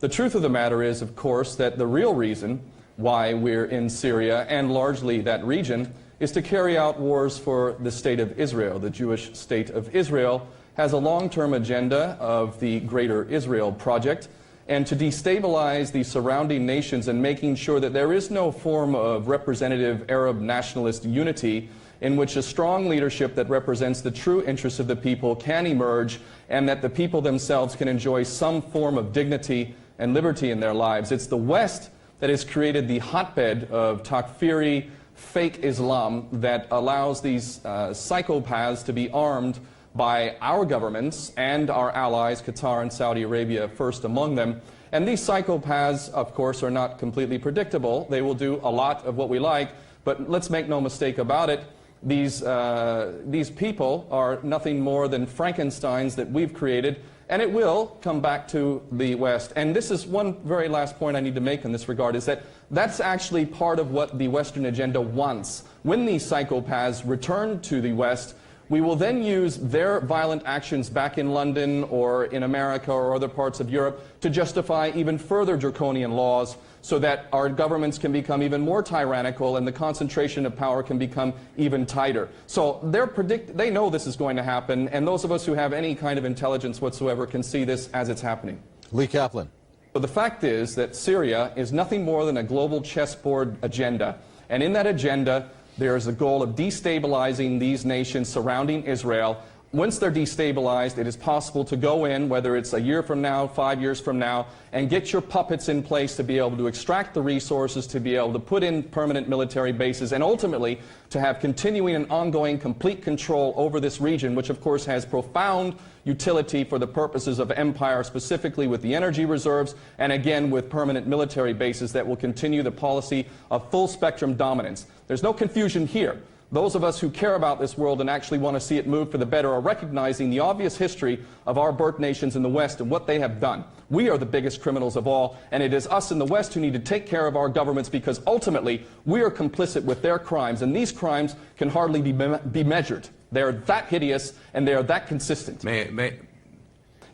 The truth of the matter is, of course, that the real reason why we're in Syria, and largely that region, is to carry out wars for the state of Israel. The Jewish state of Israel has a long-term agenda of the Greater Israel Project, and to destabilize the surrounding nations and making sure that there is no form of representative Arab nationalist unity in which a strong leadership that represents the true interests of the people can emerge, and that the people themselves can enjoy some form of dignity and liberty in their lives. It's the West that has created the hotbed of Takfiri, fake Islam that allows these psychopaths to be armed by our governments and our allies, Qatar and Saudi Arabia first among them. And these psychopaths, of course, are not completely predictable. They will do a lot of what we like, but let's make no mistake about it. These people are nothing more than Frankensteins that we've created, and it will come back to the West. And this is one very last point I need to make in this regard, is that that's actually part of what the Western agenda wants. When these psychopaths return to the West, we will then use their violent actions back in London or in America or other parts of Europe to justify even further draconian laws, so that our governments can become even more tyrannical and the concentration of power can become even tighter. So they know this is going to happen, and those of us who have any kind of intelligence whatsoever can see this as it's happening. Lee Kaplan. But the fact is that Syria is nothing more than a global chessboard agenda, and in that agenda there is a goal of destabilizing these nations surrounding Israel. Once they're destabilized, it is possible to go in, whether it's a year from now, 5 years from now, and get your puppets in place to be able to extract the resources, to be able to put in permanent military bases, and ultimately to have continuing and ongoing complete control over this region, which of course has profound utility for the purposes of empire, specifically with the energy reserves, and again with permanent military bases that will continue the policy of full spectrum dominance. There's no confusion here. Those of us who care about this world and actually want to see it move for the better are recognizing the obvious history of our birth nations in the West and what they have done. We are the biggest criminals of all, and it is us in the West who need to take care of our governments, because ultimately we are complicit with their crimes, and these crimes can hardly be measured. They are that hideous and they are that consistent.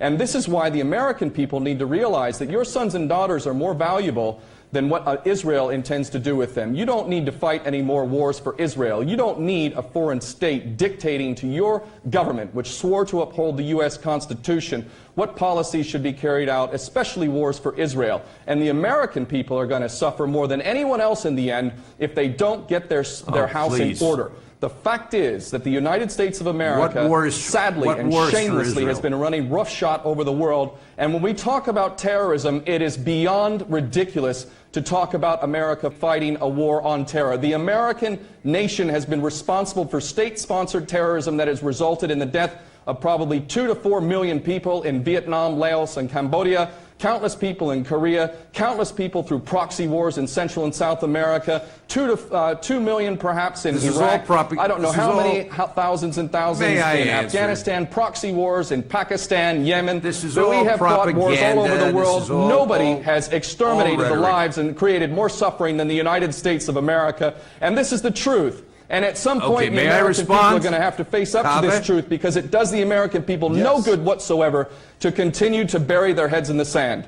And this is why the American people need to realize that your sons and daughters are more valuable than what Israel intends to do with them. You don't need to fight any more wars for Israel. You don't need a foreign state dictating to your government, which swore to uphold the U.S. Constitution, what policies should be carried out, especially wars for Israel. And the American people are going to suffer more than anyone else in the end if they don't get their house in order. The fact is that the United States of America, sadly and shamelessly, has been running roughshod over the world. And when we talk about terrorism, it is beyond ridiculous to talk about America fighting a war on terror. The American nation has been responsible for state-sponsored terrorism that has resulted in the death of probably 2 to 4 million people in Vietnam, Laos, and Cambodia, countless people in Korea, countless people through proxy wars in Central and South America, 2 million perhaps in Iraq, I don't know how many thousands and thousands in Afghanistan, proxy wars in Pakistan, Yemen. This is so all we have fought wars all over the world. Nobody has exterminated the lives and created more suffering than the United States of America, and this is the truth. And at some point, the American people are going to have to face up to this truth, because it does the American people no good whatsoever to continue to bury their heads in the sand.